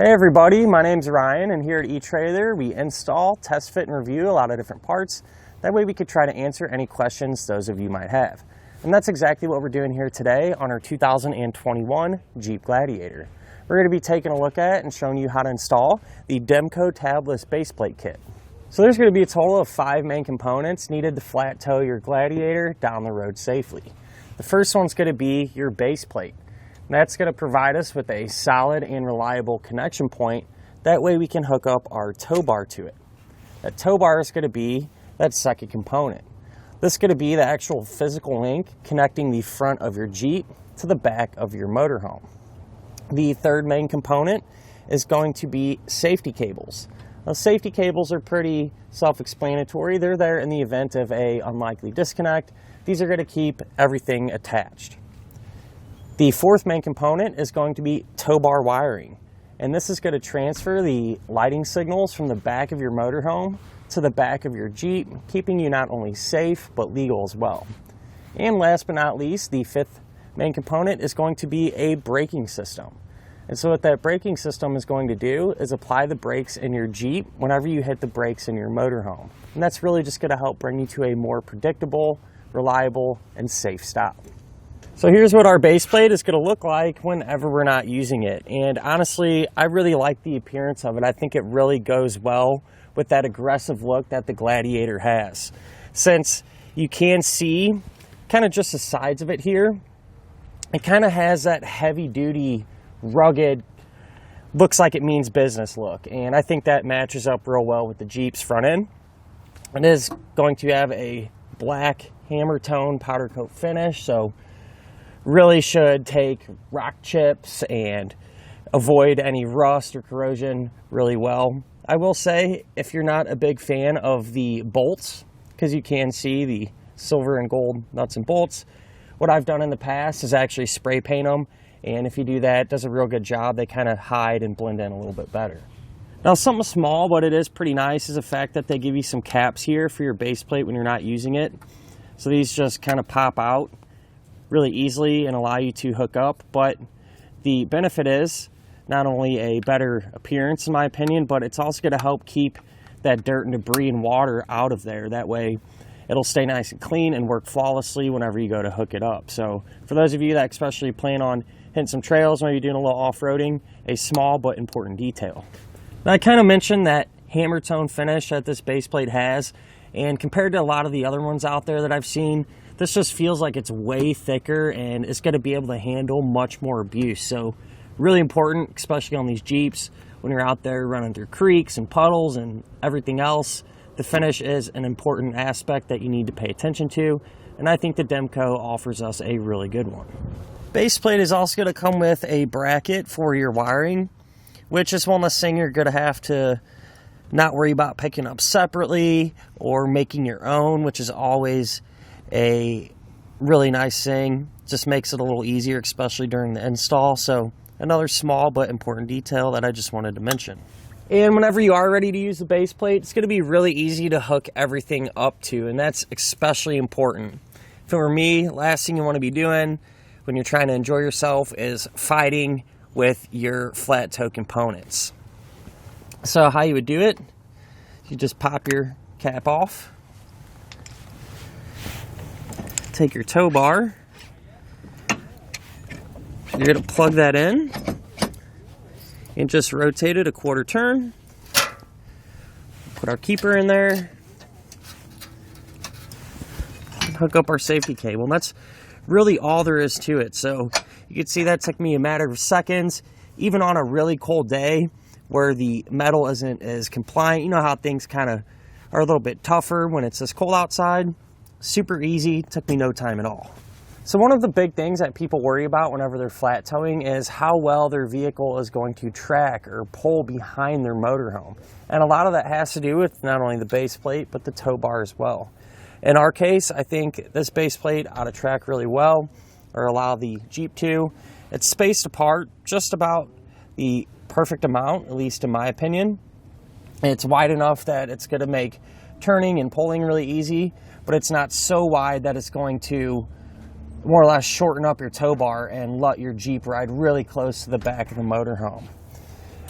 Hey everybody, my name's Ryan, and here at eTrailer we install, test fit, and review a lot of different parts. That way we could try to answer any questions those of you might have. And that's exactly what we're doing here today on our 2021 Jeep Gladiator. We're going to be taking a look at and showing you how to install the Demco tabless base plate kit. So there's going to be a total of 5 main components needed to flat tow your Gladiator down the road safely. The first one's going to be your base plate. That's going to provide us with a solid and reliable connection point. That way we can hook up our tow bar to it. That tow bar is going to be that second component. This is going to be the actual physical link connecting the front of your Jeep to the back of your motorhome. The third main component is going to be safety cables. Now, safety cables are pretty self-explanatory. They're there in the event of an unlikely disconnect. These are going to keep everything attached. The fourth main component is going to be tow bar wiring, and this is going to transfer the lighting signals from the back of your motorhome to the back of your Jeep, keeping you not only safe but legal as well. And last but not least, the fifth main component is going to be a braking system. And so what that braking system is going to do is apply the brakes in your Jeep whenever you hit the brakes in your motorhome. And that's really just going to help bring you to a more predictable, reliable, and safe stop. So here's what our base plate is going to look like whenever we're not using it. And honestly, I really like the appearance of it. I think it really goes well with that aggressive look that the Gladiator has. Since you can see kind of just the sides of it here, it kind of has that heavy duty, rugged, looks like it means business look. And I think that matches up real well with the Jeep's front end. It is going to have a black hammer tone powder coat finish, so really should take rock chips and avoid any rust or corrosion really well. I will say, if you're not a big fan of the bolts, because you can see the silver and gold nuts and bolts, what I've done in the past is actually spray paint them, and if you do that, it does a real good job. They kind of hide and blend in a little bit better. Now, something small, but it is pretty nice, is the fact that they give you some caps here for your base plate when you're not using it. So these just kind of pop out really easily and allow you to hook up. But the benefit is not only a better appearance, in my opinion, but it's also going to help keep that dirt and debris and water out of there. That way it'll stay nice and clean and work flawlessly whenever you go to hook it up. So for those of you that especially plan on hitting some trails, maybe doing a little off-roading, a small but important detail. Now, I kind of mentioned that hammer tone finish that this base plate has, and compared to a lot of the other ones out there that I've seen, this just feels like it's way thicker and it's going to be able to handle much more abuse. So really important, especially on these Jeeps, when you're out there running through creeks and puddles and everything else. The finish is an important aspect that you need to pay attention to, and I think the Demco offers us a really good one. Base plate is also going to come with a bracket for your wiring, which is one less thing you're going to have to not worry about picking up separately or making your own, which is always a really nice thing. Just makes it a little easier, especially during the install. So another small but important detail that I just wanted to mention. And whenever you are ready to use the base plate, it's going to be really easy to hook everything up to, and that's especially important. If it were me, last thing you want to be doing when you're trying to enjoy yourself is fighting with your flat tow components. So how you would do it, you just pop your cap off, take your tow bar, you're going to plug that in and just rotate it a quarter turn. Put our keeper in there, and hook up our safety cable. And that's really all there is to it. So you can see that took me a matter of seconds, even on a really cold day where the metal isn't as compliant. You know how things kind of are a little bit tougher when it's this cold outside. Super easy, took me no time at all. So one of the big things that people worry about whenever they're flat towing is how well their vehicle is going to track or pull behind their motorhome. And a lot of that has to do with not only the base plate, but the tow bar as well. In our case, I think this base plate ought to track really well, or allow the Jeep to. It's spaced apart just about the perfect amount, at least in my opinion. It's wide enough that it's going to make turning and pulling really easy, but it's not so wide that it's going to more or less shorten up your tow bar and let your Jeep ride really close to the back of the motorhome.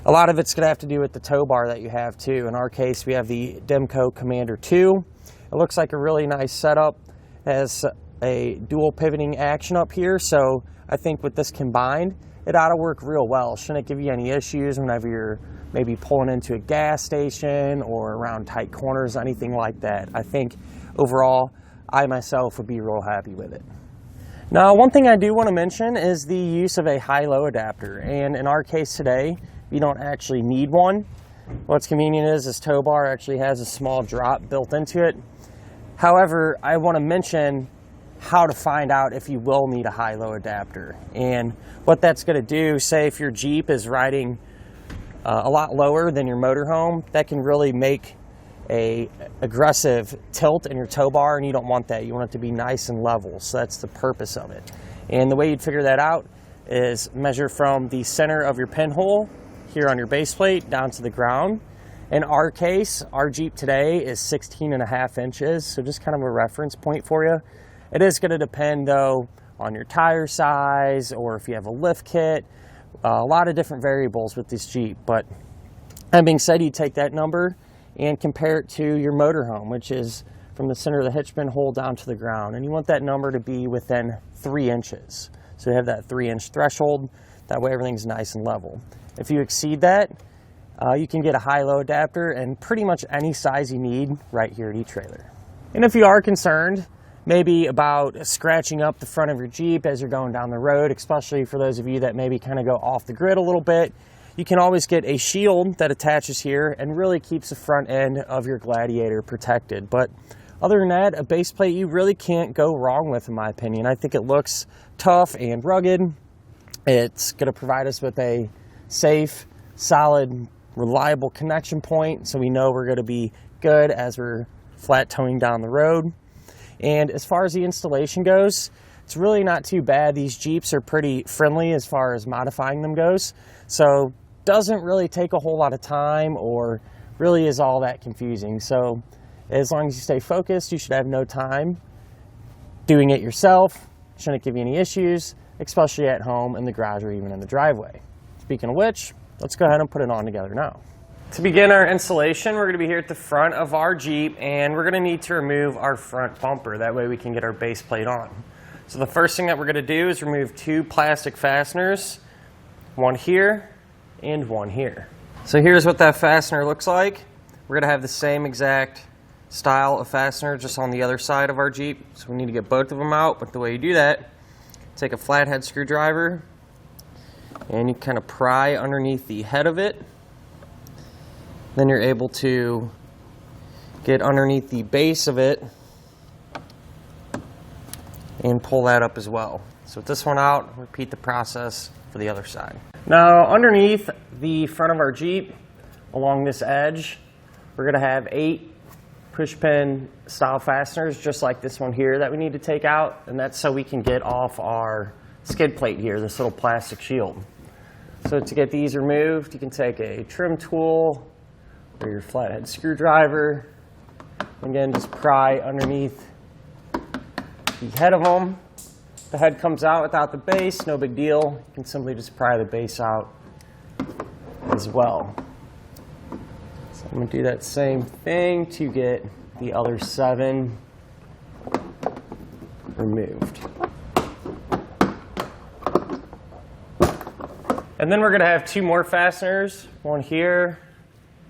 A lot of it's going to have to do with the tow bar that you have too. In our case, we have the Demco Commander 2. It looks like a really nice setup. It has a dual pivoting action up here, so I think with this combined, it ought to work real well. Shouldn't give you any issues whenever you're maybe pulling into a gas station or around tight corners, anything like that. I think overall, I myself would be real happy with it. Now, one thing I do want to mention is the use of a high-low adapter, and in our case today, you don't actually need one. What's convenient is this tow bar actually has a small drop built into it. However, I want to mention how to find out if you will need a high-low adapter. And what that's going to do, say if your Jeep is riding a lot lower than your motorhome, that can really make a aggressive tilt in your tow bar, and you don't want that. You want it to be nice and level, so that's the purpose of it. And the way you'd figure that out is measure from the center of your pinhole here on your base plate down to the ground. In our case, our Jeep today is 16.5 inches, so just kind of a reference point for you. It is going to depend, though, on your tire size or if you have a lift kit. A lot of different variables with this Jeep. But that being said, you take that number and compare it to your motorhome, which is from the center of the hitch pinhole down to the ground. And you want that number to be within 3 inches. So you have that 3-inch threshold. That way everything's nice and level. If you exceed that, you can get a high-low adapter and pretty much any size you need right here at eTrailer. And if you are concerned maybe about scratching up the front of your Jeep as you're going down the road, especially for those of you that maybe kind of go off the grid a little bit, you can always get a shield that attaches here and really keeps the front end of your Gladiator protected. But other than that, a base plate you really can't go wrong with, in my opinion. I think it looks tough and rugged. It's going to provide us with a safe, solid, reliable connection point, so we know we're going to be good as we're flat towing down the road. And as far as the installation goes, it's really not too bad. These Jeeps are pretty friendly as far as modifying them goes, so doesn't really take a whole lot of time or really is all that confusing. So as long as you stay focused, you should have no time doing it yourself. Shouldn't give you any issues, especially at home, in the garage, or even in the driveway. Speaking of which, let's go ahead and put it on together now. To begin our installation, we're going to be here at the front of our Jeep, and we're going to need to remove our front bumper. That way we can get our base plate on. So the first thing that we're going to do is remove 2 plastic fasteners, one here and one here. So here's what that fastener looks like. We're going to have the same exact style of fastener just on the other side of our Jeep. So we need to get both of them out, but the way you do that, take a flathead screwdriver and you kind of pry underneath the head of it. Then you're able to get underneath the base of it and pull that up as well. So with this one out, repeat the process for the other side. Now underneath the front of our Jeep, along this edge, we're going to have 8 push pin style fasteners just like this one here that we need to take out, and that's so we can get off our skid plate here, this little plastic shield. So to get these removed, you can take a trim tool or your flathead screwdriver. Again, just pry underneath the head of them. The head comes out without the base, no big deal. You can simply just pry the base out as well. So I'm going to do that same thing to get the other 7 removed. And then we're going to have 2 more fasteners, one here,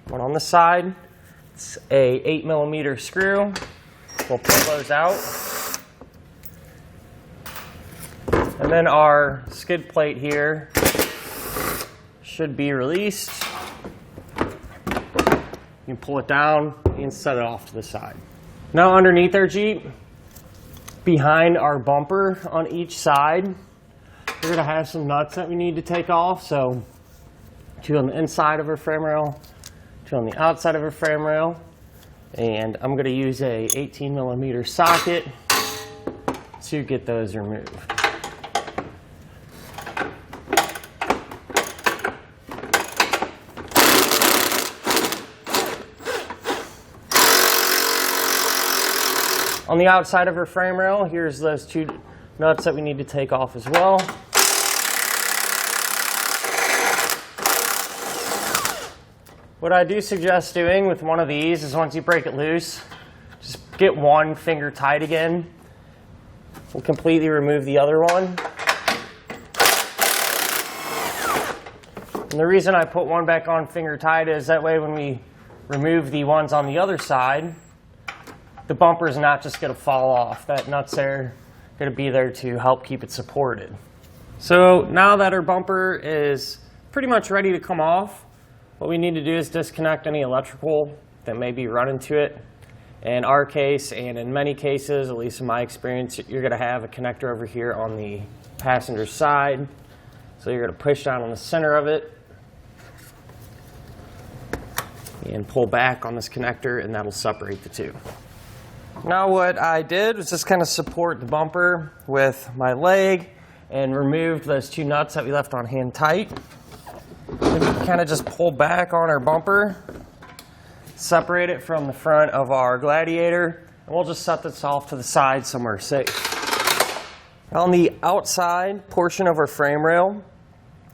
one on the side. It's a 8mm screw. We'll pull those out. And then our skid plate here should be released. You can pull it down and set it off to the side. Now underneath our Jeep, behind our bumper on each side, we're going to have some nuts that we need to take off. So 2 on the inside of our frame rail, 2 on the outside of our frame rail. And I'm going to use a 18mm socket to get those removed. On the outside of our frame rail, here's those 2 nuts that we need to take off as well. What I do suggest doing with one of these is once you break it loose, just get one finger tight again. We'll completely remove the other one. And the reason I put one back on finger tight is that way when we remove the ones on the other side, the bumper is not just going to fall off. That nut's there, going to be there to help keep it supported. So now that our bumper is pretty much ready to come off, what we need to do is disconnect any electrical that may be running to it. In our case, and in many cases, at least in my experience, you're going to have a connector over here on the passenger side. So you're going to push down on the center of it and pull back on this connector, and that'll separate the two. Now what I did was just kind of support the bumper with my leg and removed those two nuts that we left on hand tight. Then we kind of just pull back on our bumper, separate it from the front of our Gladiator, and we'll just set this off to the side somewhere safe. On the outside portion of our frame rail,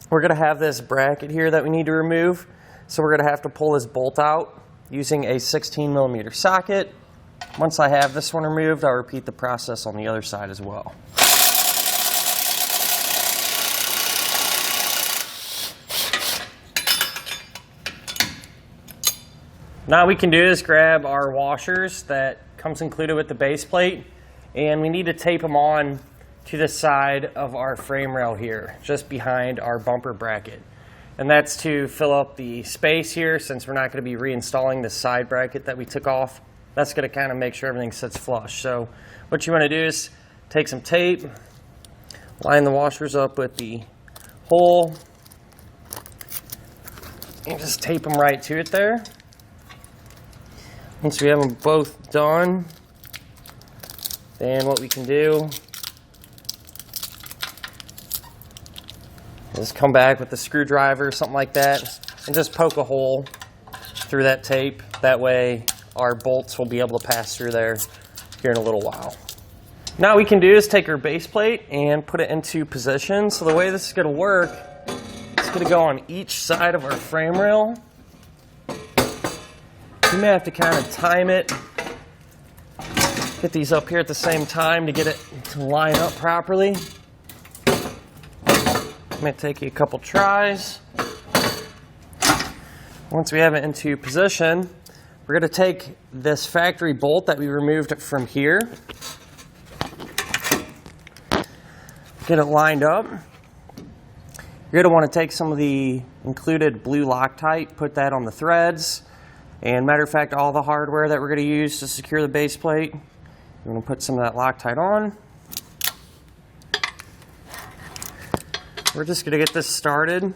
we're going to have this bracket here that we need to remove. So we're going to have to pull this bolt out using a 16mm socket. Once I have this one removed, I'll repeat the process on the other side as well. Now what we can do is grab our washers that comes included with the base plate, and we need to tape them on to the side of our frame rail here, just behind our bumper bracket. And that's to fill up the space here, since we're not going to be reinstalling the side bracket that we took off. That's going to kind of make sure everything sits flush. So what you want to do is take some tape, line the washers up with the hole, and just tape them right to it there. Once we have them both done, then what we can do is come back with a screwdriver or something like that and just poke a hole through that tape. That way our bolts will be able to pass through there here in a little while. Now what we can do is take our base plate and put it into position. So the way this is going to work, it's going to go on each side of our frame rail. You may have to kind of time it, get these up here at the same time to get it to line up properly. It may take you a couple tries. Once we have it into position, we're going to take this factory bolt that we removed from here, get it lined up. You're going to want to take some of the included blue Loctite, put that on the threads. And matter of fact, all the hardware that we're going to use to secure the base plate, we're going to put some of that Loctite on. We're just going to get this started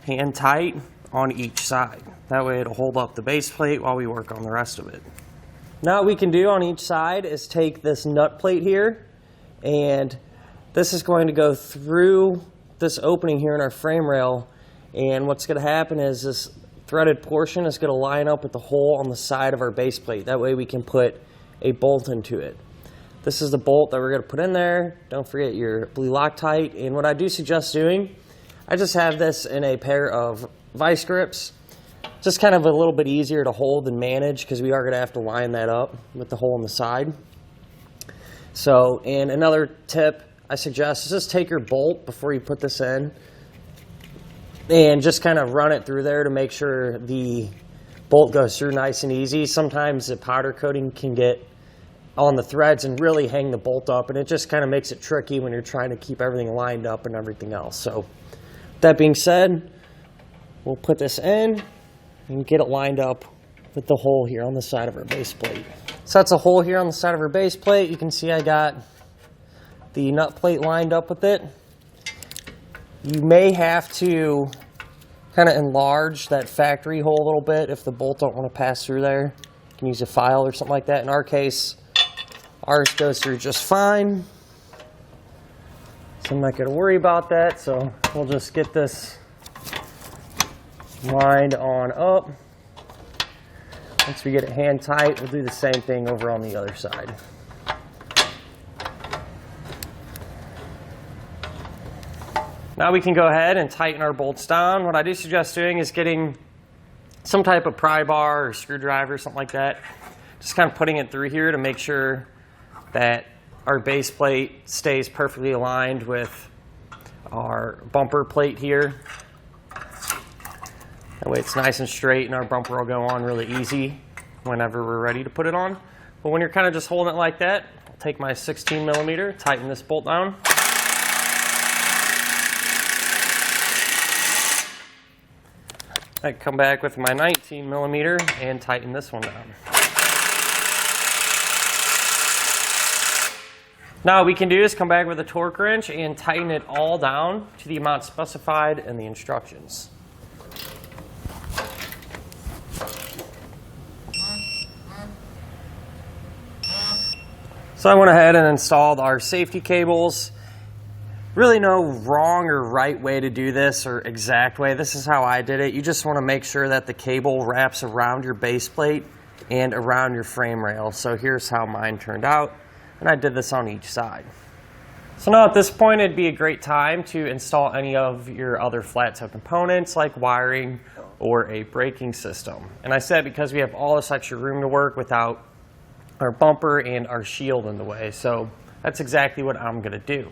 hand tight on each side. That way it'll hold up the base plate while we work on the rest of it. Now what we can do on each side is take this nut plate here, and this is going to go through this opening here in our frame rail, and what's going to happen is this threaded portion is going to line up with the hole on the side of our base plate. That way we can put a bolt into it. This is the bolt that we're going to put in there. Don't forget your blue Loctite. And what I do suggest doing, I just have this in a pair of vice grips. Just kind of a little bit easier to hold and manage because we are going to have to line that up with the hole on the side. So, and another tip I suggest is just take your bolt before you put this in and just kind of run it through there to make sure the bolt goes through nice and easy. Sometimes the powder coating can get on the threads and really hang the bolt up, and it just kind of makes it tricky when you're trying to keep everything lined up and everything else. So that being said, we'll put this in and get it lined up with the hole here on the side of our base plate. So that's a hole here on the side of our base plate. You can see I got the nut plate lined up with it. You may have to kind of enlarge that factory hole a little bit if the bolt don't want to pass through there. You can use a file or something like that. In our case, ours goes through just fine. So I'm not going to worry about that. So we'll just get this lined on up. Once we get it hand tight, we'll do the same thing over on the other side. Now we can go ahead and tighten our bolts down. What I do suggest doing is getting some type of pry bar or screwdriver, something like that. Just kind of putting it through here to make sure that our base plate stays perfectly aligned with our bumper plate here. That way it's nice and straight and our bumper will go on really easy whenever we're ready to put it on. But when you're kind of just holding it like that, I'll take my 16 millimeter, tighten this bolt down. I come back with my 19 millimeter and tighten this one down. Now what we can do is come back with a torque wrench and tighten it all down to the amount specified in the instructions. So I went ahead and installed our safety cables. Really no wrong or right way to do this or exact way. This is how I did it. You just want to make sure that the cable wraps around your base plate and around your frame rail. So here's how mine turned out. And I did this on each side. So now at this point, it'd be a great time to install any of your other flat tip components like wiring or a braking system. And I said because we have all this extra room to work without our bumper and our shield in the way. So that's exactly what I'm going to do.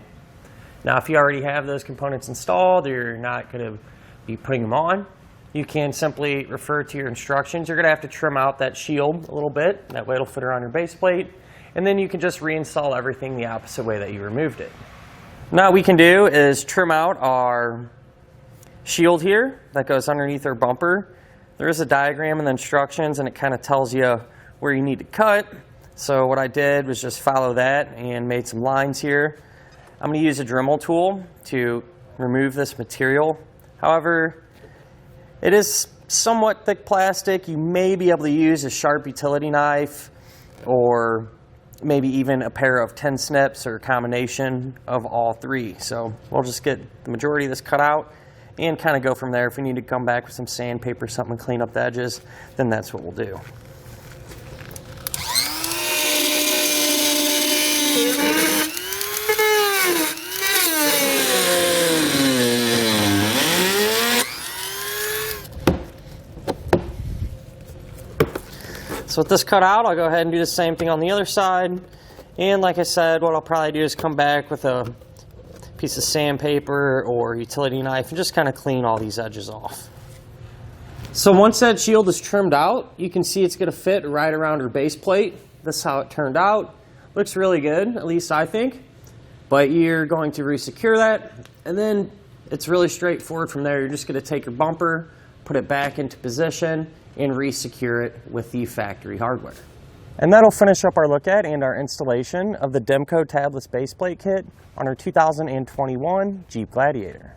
Now, if you already have those components installed, or you're not going to be putting them on, you can simply refer to your instructions. You're going to have to trim out that shield a little bit. That way it'll fit around your base plate. And then you can just reinstall everything the opposite way that you removed it. Now what we can do is trim out our shield here that goes underneath our bumper. There is a diagram in the instructions and it kind of tells you where you need to cut. So what I did was just follow that and made some lines here. I'm going to use a Dremel tool to remove this material. However, it is somewhat thick plastic. You may be able to use a sharp utility knife or maybe even a pair of 10 snips or a combination of all three. So we'll just get the majority of this cut out and kind of go from there. If we need to come back with some sandpaper or something and clean up the edges, then that's what we'll do. So with this cut out, I'll go ahead and do the same thing on the other side. And like I said, what I'll probably do is come back with a piece of sandpaper or utility knife and just kind of clean all these edges off. So once that shield is trimmed out, you can see it's going to fit right around your base plate. This is how it turned out. Looks really good, at least I think. But you're going to re-secure that, and then it's really straightforward from there. You're just going to take your bumper, put it back into position, and re-secure it with the factory hardware. And that'll finish up our look at and our installation of the Demco tabless base plate kit on our 2021 Jeep Gladiator.